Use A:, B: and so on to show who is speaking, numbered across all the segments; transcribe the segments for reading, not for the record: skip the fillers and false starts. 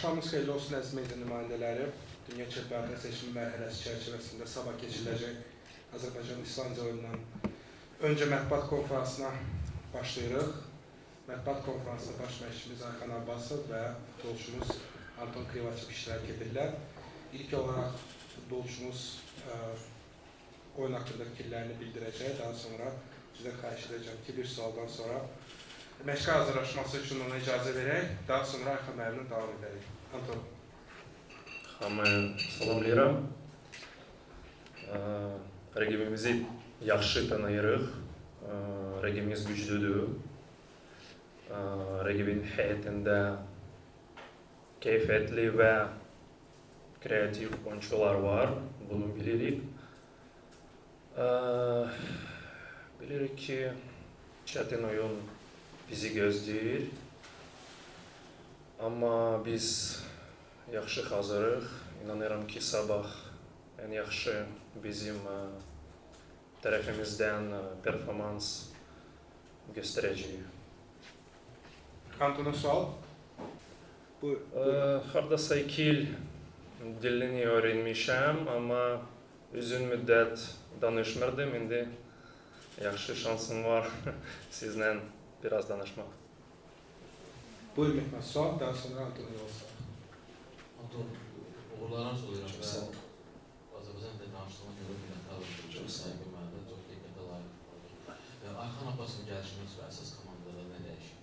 A: Axşamınız xeyirli olsun əziz media nümayəndələri. Dünya çempionatının seçimi mərhələsi çərçivəsində sabah keçiriləcək Azərbaycan-İslandiya oyunundan öncə mətbuat konferansına başlayırıq. Mətbuat konferansına baş məşqçimiz Ayxan Abbasov və futbolçumuz Anton Krivaçev iştirak edirlər. İlk olaraq futbolçumuz oyun haqqında fikirlərini bildirəcək. Daha sonra sizdən xahiş edəcəm ki, bir sualdan sonra məşqə hazırlaşması üçün ona icazə verək. Daha sonra Ayxan müəllimlə davam edərik. Anton.
B: Hamı salamlayıram. Rəqibimizi yaxşı tanıyırıq. Rəqibimiz güclüdür. Rəqibin heyətində keyfiyyətli və kreativ oyuncular var. Bunu bilirik. Bilirik ki, çətin oyun bizi gözləyir. Amma biz yaxşı hazırıq. İnanıram ki, sabah ən yaxşı bizim tərəfimizdən performans göstərəcəyik.
A: Anton'a sual.
B: Hardasa 2 il dilini öyrənmişəm, amma uzun müddət danışmırdım. İndi yaxşı şansım var sizlə biraz danışmaq.
A: Buyur Mehmet sual. Daha sonra Anton'a yol sağ.
C: Anton, uğurlarına soruyorum ve Azerbaycan'da danıştığıma göre çok saygı vardı, çok dikkate layık oldu. Ayxan Abbasovun gəlişiniz və əsas komandada nə dəyişir?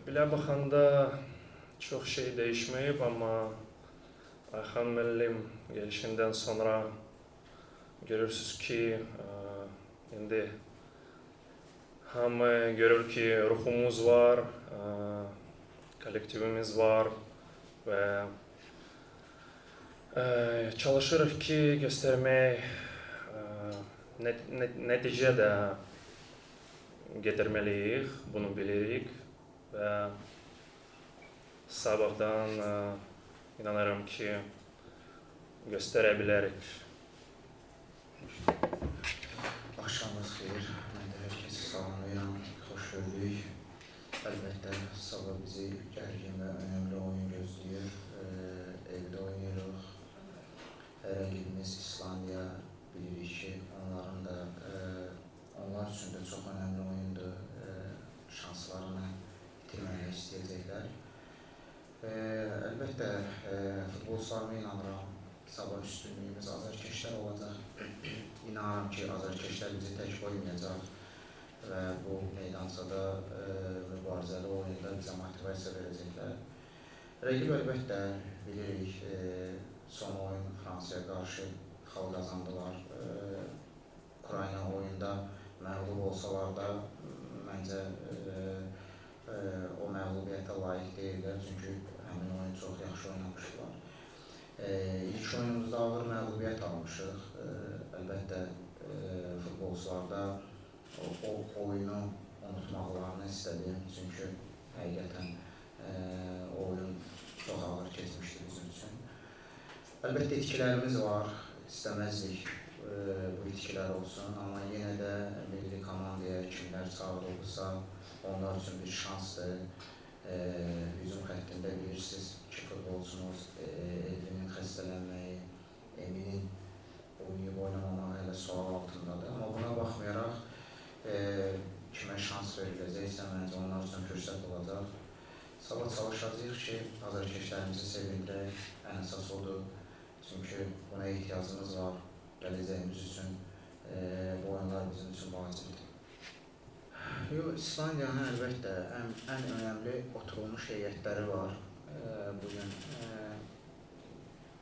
B: Bilə baxanda çox şey dəyişməyib, amma Ayxan müəllim gəlişindən sonra görürsünüz ki, indi hamı görür ki, ruhumuz var, kollektivimiz var və çalışırıq ki, göstərmək, nəticə də getirməliyik, bunu bilirik və sabahdan inanıram ki, göstərə bilərik.
D: Axşamınız xeyir, mən də hər kəsi salamlayıram, xoş gördük. Əlbəttə, sabah bizi gərgin və önəmli oyun gözləyir, evdə oynayırıq. Rəqibimiz İslandiya, bilirik ki, onlar üçün də çox önəmli oyundur, şanslarını itirməyə istəyəcəklər. Əlbəttə, futbolçularıma inanıram, sabah üstünlüyümüz azarkeşlər olacaq. İnanıram ki, azarkeşlər bizi tək qoymayacaq və bu meydançada mübarizəli oyunda bizə motivasiya verəcəklər. Rəqib əlbəttə bilirik, son oyun Fransaya qarşı xal qazandılar. Ukrayna oyunda məğlub olsalar da məncə o məğlubiyyətə layiq deyirlər, çünki həmin oyun çox yaxşı oynamışdılar. İlk oyunumuzda ağır məğlubiyyət almışıq. Əlbəttə, futbolçularda o oyunu unutmaqlarını istədim, çünki həqiqətən oyun çox ağır keçmişdi bizim üçün. Əlbəttə, itkilərimiz var, istəməzdik bu itkilər olsun, amma yenə də milli komandaya kimlər çağırılırsa, onlar üçün bir şansdır. Hücum xəttində bilirsiniz ki, futbolçumuz Elvinin xəstələnməyi, Eminin oynayıb oynamamağı hələ sual altındadır. Amma buna baxmayaraq, kimə şans veriləcəksə, məncə onlar üçün fürsət olacaq. Sabah çalışacağıq ki, azarkeşlərimizi sevindirək, ən əsas odur. Çünki buna ehtiyacımız var, gələcəyimiz üçün bu oyunlar bizim üçün vacibdir. İslandiyanın əlbəttə ən önəmli oturulmuş heyətləri var. Bugün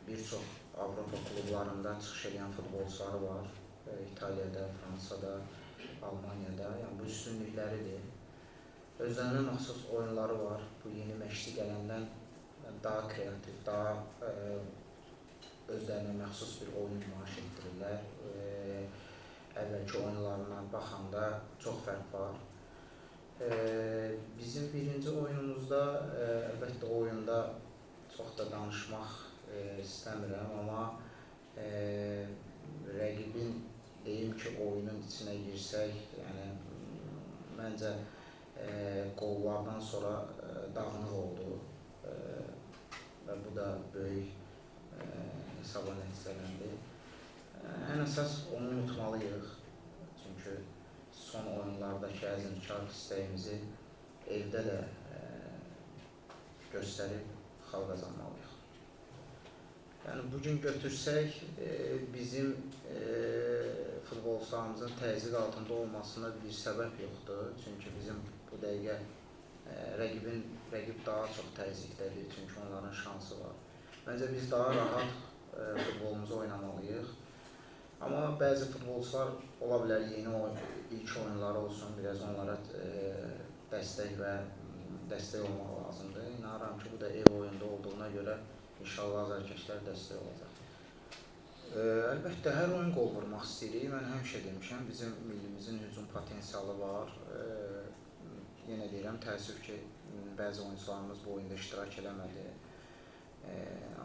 D: bir çox Avropa klublarında çıxış edən futbolçuları var. İtaliyada, Fransada, Almaniyada. Yəni bu üstünlükləridir. Özlərinə məxsus oyunları var. Bu yeni məşqçi gələndən daha kreativ, daha özlərinə məxsus bir oyun nümayiş etdirirlər. Əvvəlki oyunlarına baxanda çox fərq var. Bizim birinci oyunumuzda, əlbəttə oyunda çox da danışmaq istəmirəm, amma rəqibin deyim ki, oyunun içinə girsək, yəni məncə qollardan sonra dağınıq oldu və bu da böyük hesaba nəticələndi. Ən əsas onu unutmalıyıq. Çünki son oyunlardakı əzmkar istəyimizi evdə də göstərib xal qazanmalıyıq. Yəni bugün götürsək, bizim futbolçularımızın təzyiq altında olmasına bir səbəb yoxdur. Çünki bizim bu dəqiqə rəqib daha çox təzyiqdədir, çünki onların şansı var. Məncə biz daha rahat futbolumuzu oynamalıyıq. Amma bəzi futbolçular ola bilər yeni ilk oyunları olsun, biraz onlara dəstək olmaq lazımdır. İnanıram ki, bu da ev oyunda olduğuna görə inşallah azarkeşlər dəstək olacaq. Əlbəttə, hər oyun qol vurmaq istəyirik. Mən həmişə demişəm, bizim millimizin hücum potensialı var. Yenə deyirəm, təəssüf ki, bəzi oyuncularımız bu oyunda iştirak eləmədi.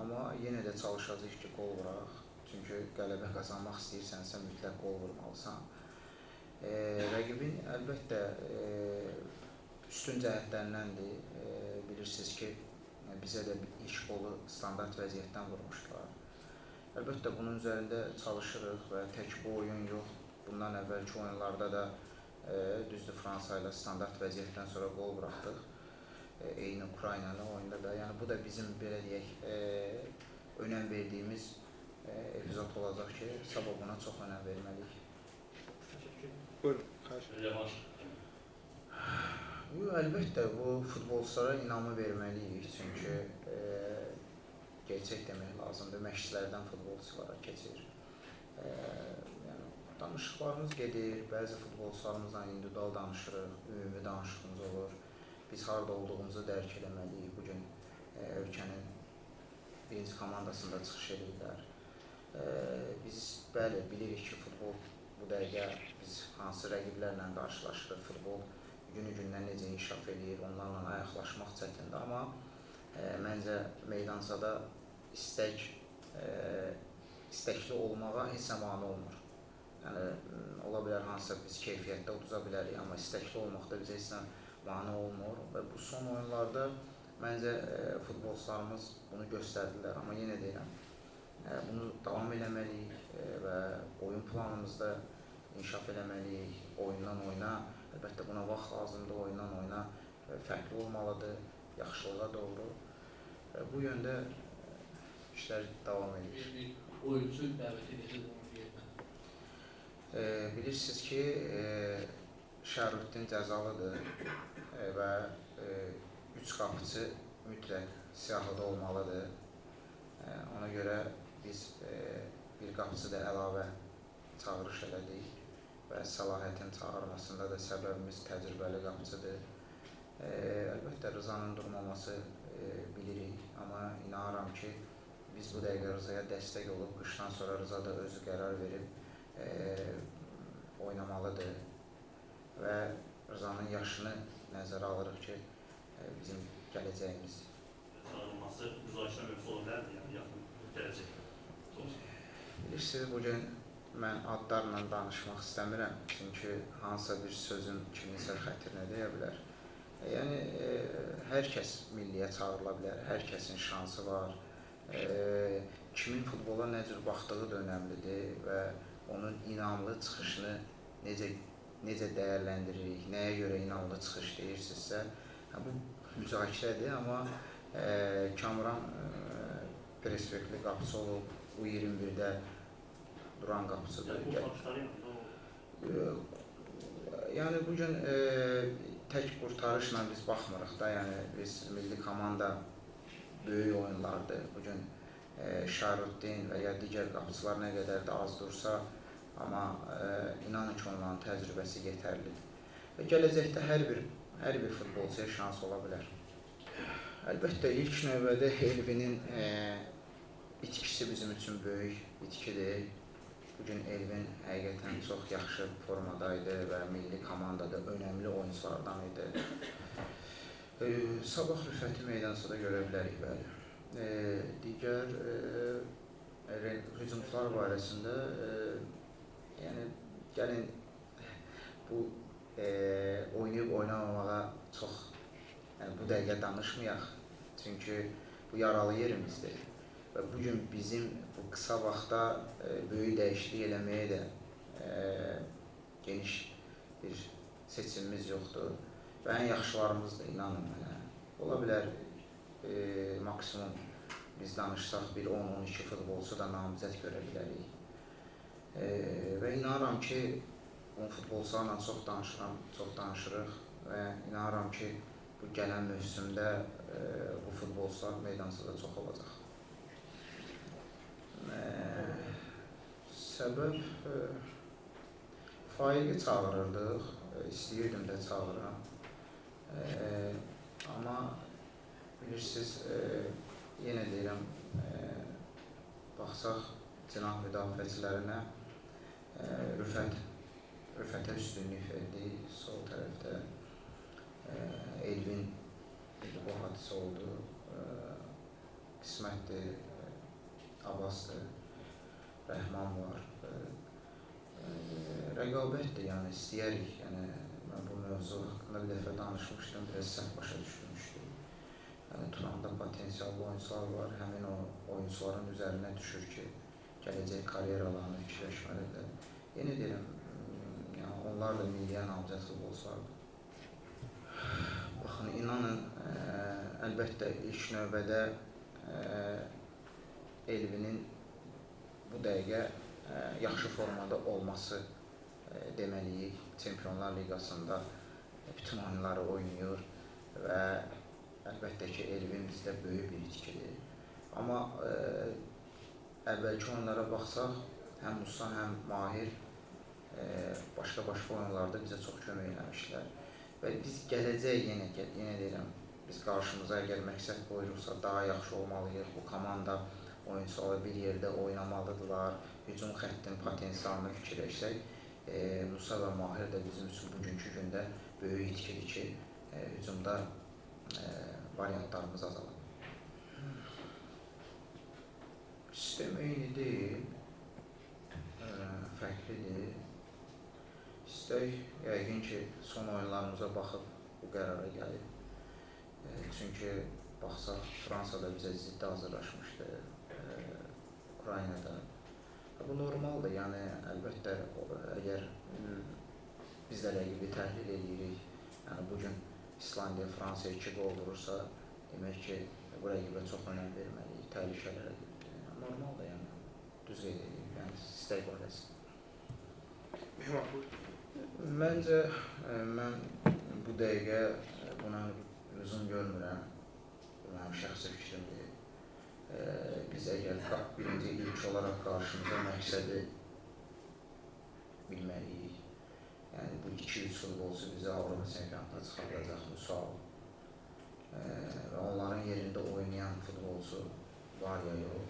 D: Amma yenə də çalışacağıq ki, qol vuraq. Çünki qələbə qazanmaq istəyirsənsə, mütləq qol vurmalısan. Rəqibin əlbəttə üstün cəhətlərindəndir. Bilirsiniz ki, bizə də ilk qolu standart vəziyyətdən vurmuşdular. Əlbəttə, bunun üzərində çalışırıq və tək bu oyun yox. Bundan əvvəlki oyunlarda da düzdür Fransa ilə standart vəziyyətdən sonra qol buraxdıq. Eyni Ukrayna ilə oyunda da. Yəni bu da bizim belə deyək önəm verdiyimiz epizod olacaq ki, sabah buna çox önəm verməliyik.
A: Buyurun, xahiş edirəm.
D: Əlbəttə, bu futbolçulara inamı verməliyik. Çünki gerçək demək lazımdır. Məşqçilərdən futbolçulara keçir. Yəni, danışıqlarımız gedir. Bəzi futbolçularımızla individual danışırıq, ümumi danışığımız olur. Biz harada olduğumuzu dərk eləməliyik. Bugün ölkənin birinci komandasında çıxış edirlər. Biz bəli, bilirik ki, futbol bu dəqiqə biz hansı rəqiblərlə qarşılaşırıq. Futbol günü-gündən necə inkişaf edir, onlarla ayaqlaşmaq çətindir. Amma məncə meydançada istəkli olmağa heç nə mane olmur. Yəni, ola bilər hansısa biz keyfiyyətdə uduza bilərik, amma istəkli olmaqda bizə heç nə mane olmur. Və bu son oyunlarda məncə futbolçularımız bunu göstərdilər. Amma yenə deyirəm, bunu davam eləməliyik və oyun planımızda inkişaf eləməliyik. Oyundan oyuna, əlbəttə buna vaxt lazımdır, oyundan oyuna fərqli olmalıdır, yaxşılığa doğru. Bu yöndə işlər davam edir.
C: Oyuncu dəvət edəcək onun yerinə.
D: Bilirsiniz ki, Şərruddin cəzalıdır və 3 qapıcı mütləq siyahıda olmalıdır. Ona görə biz bir qapıcı da əlavə çağırış elədik və Səlahiyyətin çağırmasında da səbəbimiz təcrübəli qapıcıdır. Əlbəttə, Rızanın durmaması bilirik, amma inanıram ki, biz bu dəqiqə Rızaya dəstək olub, qışdan sonra Rıza da özü qərar verib oynamalıdır və Rızanın yaşını nəzərə alırıq ki, bizim gələcəyimizdir.
E: Tanınması müzakirə mövzusu ola bilərmi? Yəni, yaxın gələcəkdə.
D: Bilirsiniz, bugün mən adlarla danışmaq istəmirəm, çünki hansısa bir sözün kiminsə xətrinə deyə bilər. Yəni, hər kəs milliyə çağırıla bilər, hər kəsin şansı var. Kimin futbola nə cür baxdığı da önəmlidir və onun inamlı çıxışını necə dəyərləndiririk, nəyə görə inamlı çıxış deyirsinizsə, bu müzakirədir, amma Kamran perspektivli qapıcı olub, U21-də duran qapıcıdır. Yəni, bugün tək qurtarışla biz baxmırıq da, yəni biz milli komanda böyük oyunlardır. Bugün Şərruddin və ya digər qapıcılar nə qədər də az dursa, amma inanın ki, onların təcrübəsi yetərlidir. Və gələcəkdə hər bir futbolçuya şans ola bilər. Əlbəttə, ilk növbədə Elvinin itkisi bizim üçün böyük itkidir. Bugün Elvin həqiqətən çox yaxşı formadaydı və milli komandada önəmli oyunculardan idi. Sabah Rüfəti meydançada görə bilərik, bəli. Digər hücumçular barəsində, yəni, gəlin bu oynayıb oynamamağa çox bu dəqiqə danışmayaq. Çünki bu yaralı yerimizdir. Və bugün bizim bu qısa vaxtda böyük dəyişiklik eləməyə də geniş bir seçimimiz yoxdur. Və ən yaxşılarımızdır, inanın mənə. Ola bilər maksimum biz danışsaq bir 10-12 futbolçu da namizəd görə bilərik. Və inanıram ki, o futbolçularla çox danışırıq və inanıram ki, bu gələn mövsümdə bu futbolçular meydansında çox olacaq. Səbəb Faiqi çağırırdıq, istəyirdim də çağıram. Amma bilirsiniz, yenə deyirəm, baxsaq cinah müdafiəçilərinə Rüfətə üstünlük verdi, sol tərəfdə Elvin bu hadisə oldu, qismətdir, Abbasdır, Rəhman var. Rəqabətdir, yəni istəyərik, yəni mən bu mövzu haqqında bir dəfə danışmışdım, biraz səhv başa düşülmüşdür. Yəni Turanda potensiallı oyuncular var, həmin o oyuncuların üzərinə düşür ki, gələcək karyeralarını fikirləşməlidir. Yenə deyirəm, yəni onlar da milliyə namizəd futbolçulardır. Baxın, inanın, əlbəttə ilk növbədə Elvinin bu dəqiqə yaxşı formada olması deməliyik. Çempionlar Liqasında bütün oyunları oynayır və əlbəttə ki, Elvin bizdə böyük bir itkidir. Amma əvvəlki oyunlara baxsaq, həm Musa, həm Mahir başqa oyunlarda bizə çox kömək eləmişlər. Və biz gələcək, yenə deyirəm, biz qarşımıza əgər məqsəd qoyuruqsa, daha yaxşı olmalıyıq. Bu komanda oyuncuları bir yerdə oynamalıdırlar. Hücum xəttinin potensialını fikirləşsək, Musa və Mahir də bizim üçün bugünkü gündə böyük itkidir ki, hücumda variantlarımız azalır. Sistem eyni deyil, fərqlidir. İstək, yəqin ki, son oyunlarımıza baxıb bu qərara gəlib. Çünki baxsaq, Fransada bizə ciddi hazırlaşmışdı, Ukraynada. Bu normaldır, yəni əlbəttə əgər biz də rəqibi təhlil edirik, yəni bugün İslandiya Fransaya 2 qol vurursa, demək ki, bu rəqibə çox önəm verməliyik, təhlükəli rəqibdir. Normaldır, yəni düz qeyd edirik, yəni istək barəsi. Məncə, mən bu dəqiqə buna lüzum görmürəm, bu mənim şəxsi fikrimdir. Biz əgər birinci ilk olaraq qarşımıza məqsədi bilməliyik. Yəni bu 2-3 futbolçu bizi Avropa çempionatına çıxardacaq, bu sual. Və onların yerində oynayan futbolçu var ya yox.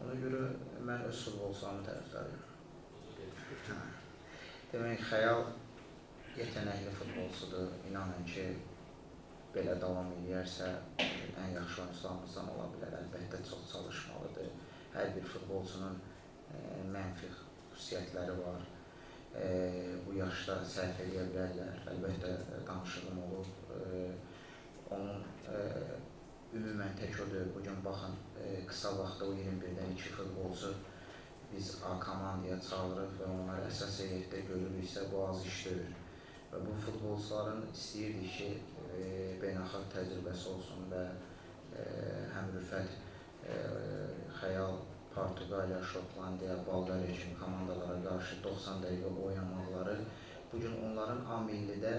D: Ona görə mən öz futbolçularımı tərəfdarıyam. Demək, Xəyal yetənəkli futbolçudur, inanın ki, belə davam edərsə, ən yaxşı oyuncularımızdan ola bilər. Əlbəttə çox çalışmalıdır. Hər bir futbolçunun mənfi xüsusiyyətləri var. Bu yaşda səhv edə bilərlər. Əlbəttə danışığım olub. Onun ümumən tək odur. Bugün baxın, qısa vaxtda o 21-dən 2 futbolçu biz A komandaya çağırıq və onları əsas heyətdə görürüksə, bu az iş deyil. Və bu futbolçuların istəyirdik ki, beynəlxalq təcrübəsi olsun və həm Rüfət, Xəyal, Portuqaliya, Şotlandiya, Bolqariya kimi komandalara qarşı 90 dəqiqə oynamaqları bugün onların A millidə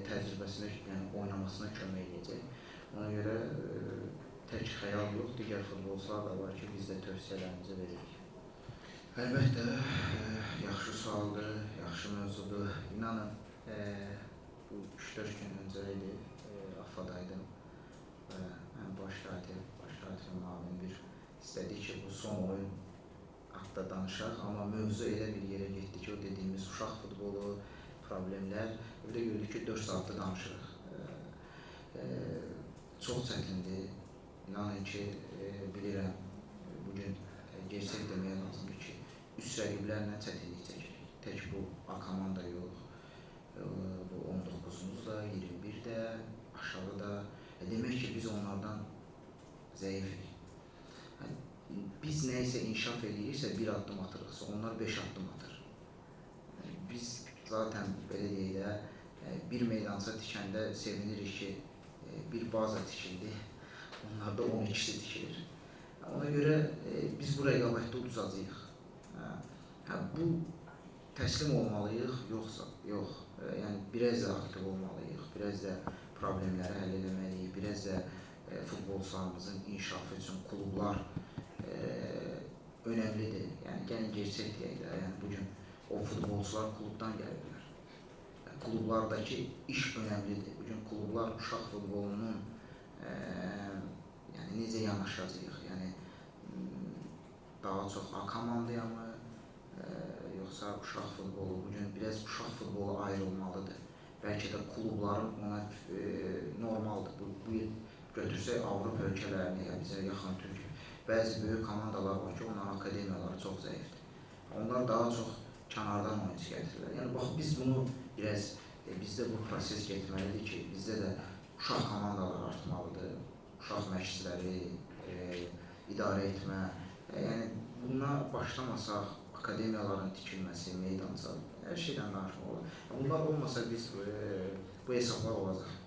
D: təcrübəsinə, yəni oynamasına kömək edəcək. Ona görə tək Xəyal yox, digər futbolçular da var ki, biz də tövsiyələrimizi veririk. Əlbəttə, yaxşı sualdır, yaxşı mövzudur. İnanın, bu 3-4 gün öncə idi, AFFA'daydım və mən baş katirin müavini bir istədi ki, bu son oyun haqqında danışaq, amma mövzu elə bir yerə getdi ki, o dediyimiz uşaq futbolu, problemlər, bir də gördük ki, 4 saatda danışırıq. Çox çətindir, inanın ki, bilirəm, bugün gerçək deməyə lazımdır ki, üst rəqiblərlə çətinlik çəkirik. Tək bu A komanda yox. bu 19-umuz da, 21 də, aşağı da. Demək ki, biz onlardan zəifik. Biz nəyisə inkişaf ediriksə, bir addım atırıqsa, onlar 5 addım atır. Biz zaten belə deyək də, bir meydança tikəndə sevinirik ki, bir baza tikildi, onlarda 12'si tikilir. Ona görə biz bu rəqabətdə uduzacağıq. Bu təslim olmalıyıq, yoxsa yox. Yəni biraz da aktiv olmalıyıq, biraz da problemləri həll etməliyik, biraz da futbolçularımızın inkişafı üçün klublar önəmlidir. Yəni gəlin gerçək deyək də, yəni bugün o futbolçular klubdan gəlirlər. Klublardakı iş önəmlidir. Bugün klublar uşaq futbolunun yəni necə yanaşacağıq? Yəni daha çox A komandaya mı, yoxsa uşaq futbolu? Bugün biraz uşaq futbolu ayrılmalıdır. Bəlkə də klubların ona normaldır. Bu il götürsək Avropa ölkələrini, yəni bizə yaxın Türkiyə. Bəzi böyük komandalar var ki, onların akademiyaları çox zəifdir. Onlar daha çox kənardan oyuncu gətirirlər. Yəni bax biz bunu biraz bizdə bu proses getməlidir ki, bizdə də uşaq komandalar artmalıdır. Uşaq məşqçiləri idarə etmə. Yəni buna başlamasaq, akademiyaların tikilməsi, meydança, hər şeydən danışmaq olur. Bunlar olmasa biz bu hesablar olacaq.